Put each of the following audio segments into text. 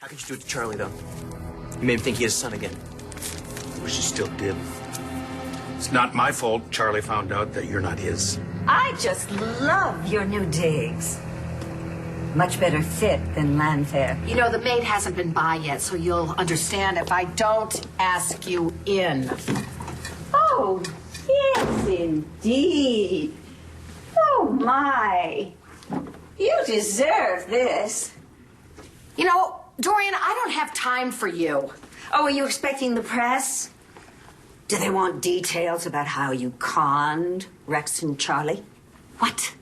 How could you do it to Charlie, though? You made him think he had a son again. Wish you still did. It's not my fault Charlie found out that you're not his. I just love your new digs. Much better fit than Landfair. You know, the maid hasn't been by yet, so you'll understand if I don't ask you in. Oh, yes, indeed. Oh, my. You deserve this. You know, Dorian, I don't have time for you. Oh, are you expecting the press? Do they want details about how you conned Rex and Charlie? What?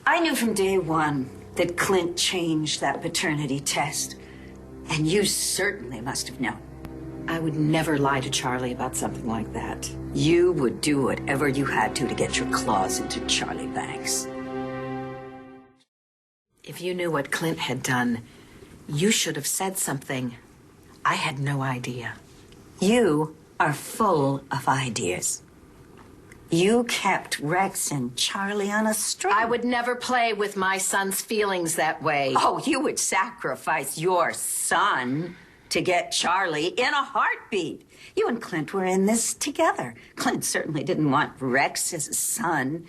I knew from day one that Clint changed that paternity test. And you certainly must have known. I would never lie to Charlie about something like that. You would do whatever you had to get your claws into Charlie Banks. If you knew what Clint had done, you should have said something. I had no idea. You are full of ideas. You kept Rex and Charlie on a string. I would never play with my son's feelings that way. Oh, you would sacrifice your son to get Charlie in a heartbeat. You and Clint were in this together. Clint certainly didn't want Rex as a son.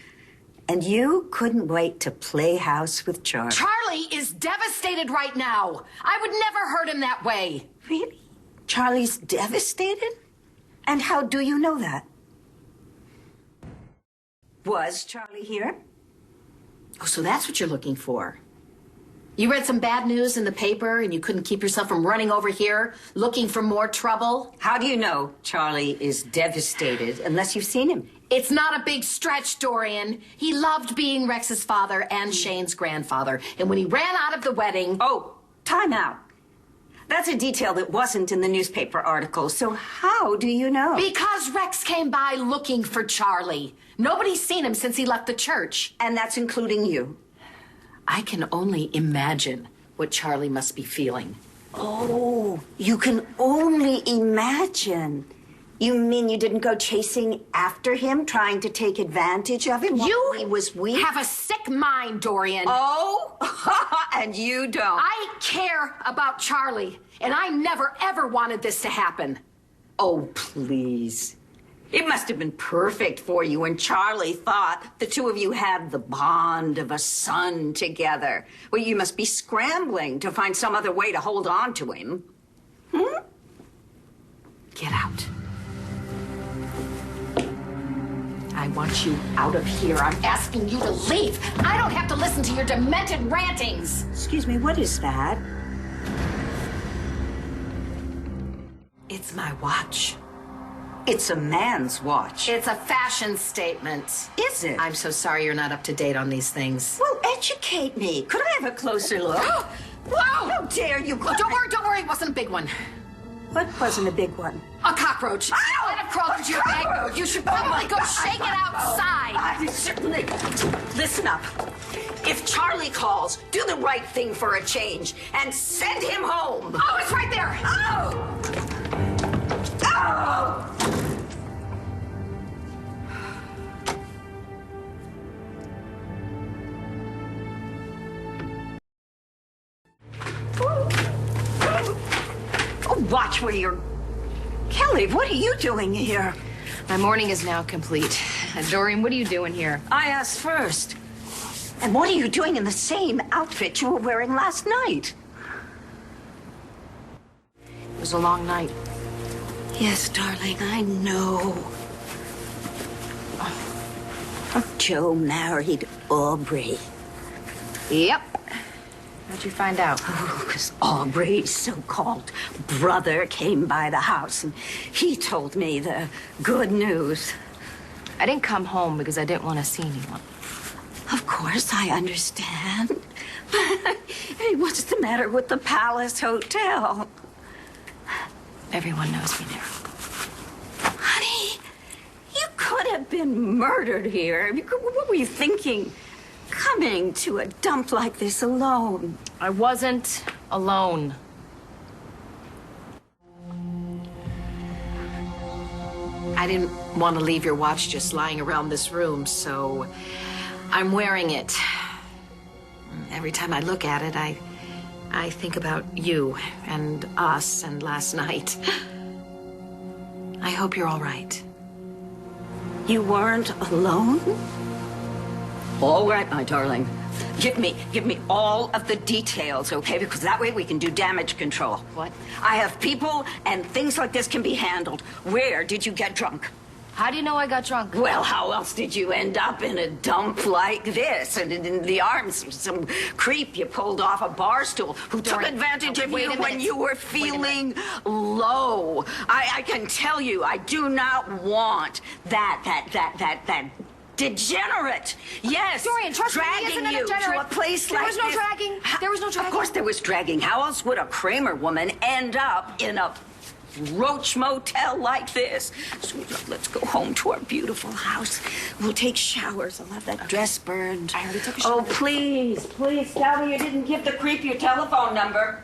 And you couldn't wait to play house with Charlie. Charlie is devastated right now. I would never hurt him that way. Really? Charlie's devastated? And how do you know that? Was Charlie here? Oh, so that's what you're looking for. You read some bad news in the paper and you couldn't keep yourself from running over here looking for more trouble? How do you know Charlie is devastated unless you've seen him? It's not a big stretch, Dorian. He loved being Rex's father and Shane's grandfather. And when he ran out of the wedding... Oh, time out. That's a detail that wasn't in the newspaper article. So how do you know? Because Rex came by looking for Charlie. Nobody's seen him since he left the church. And that's including you. I can only imagine what Charlie must be feeling. Oh, you can only imagine. You mean you didn't go chasing after him, trying to take advantage of him while he was weak? Have a sick mind, Dorian. Oh, and you don't. I care about Charlie, and I never, ever wanted this to happen. Oh, please. It must have been perfect for you when Charlie thought the two of you had the bond of a son together. Well, you must be scrambling to find some other way to hold on to him. Get out. I want you out of here. I'm asking you to leave. I don't have to listen to your demented rantings. Excuse me, what is that? It's my watch. It's a man's watch. It's a fashion statement. Is it? I'm so sorry you're not up to date on these things. Well, educate me. Could I have a closer look? Whoa! How dare you? Oh, don't worry. It wasn't a big one. What wasn't a big one? A cockroach. Ow! Let it crawl into your bag. You should probably go shake it outside. I certainly. Listen up. If Charlie calls, do the right thing for a change and send him home. Oh, it's right there. Oh! Oh! Watch where you're... Kelly, what are you doing here? My morning is now complete. Dorian, what are you doing here? I asked first. And what are you doing in the same outfit you were wearing last night? It was a long night. Yes, darling, I know. Joe married Aubrey. Yep. How'd you find out? Oh, because Aubrey's so-called brother came by the house, and he told me the good news. I didn't come home because I didn't want to see anyone. Of course, I understand. Hey, what's the matter with the Palace Hotel? Everyone knows me there. Honey, you could have been murdered here. What were you thinking? Coming to a dump like this alone. I wasn't alone. I didn't want to leave your watch just lying around this room, so I'm wearing it. Every time I look at it, I I think about you and us and last night. I hope you're all right. You weren't alone? All right, my darling. Give me all of the details, okay? Because that way we can do damage control. What? I have people and things like this can be handled. Where did you get drunk? How do you know I got drunk? Well, how else did you end up in a dump like this and in the arms of some creep you pulled off a bar stool who took Dorian, advantage of wait you a when minute. you were feeling low? I can tell you, I do not want that degenerate. Yes, Dorian, trust me, he dragging isn't a you to degenerate. a place There like was no this. dragging. There was no dragging. Of course there was dragging. How else would a Kramer woman end up in a roach motel like this? Sweetheart, let's go home to our beautiful house. We'll take showers. I'll have that dress burned. I already took a shower. Oh, please tell me you didn't give the creep your telephone number.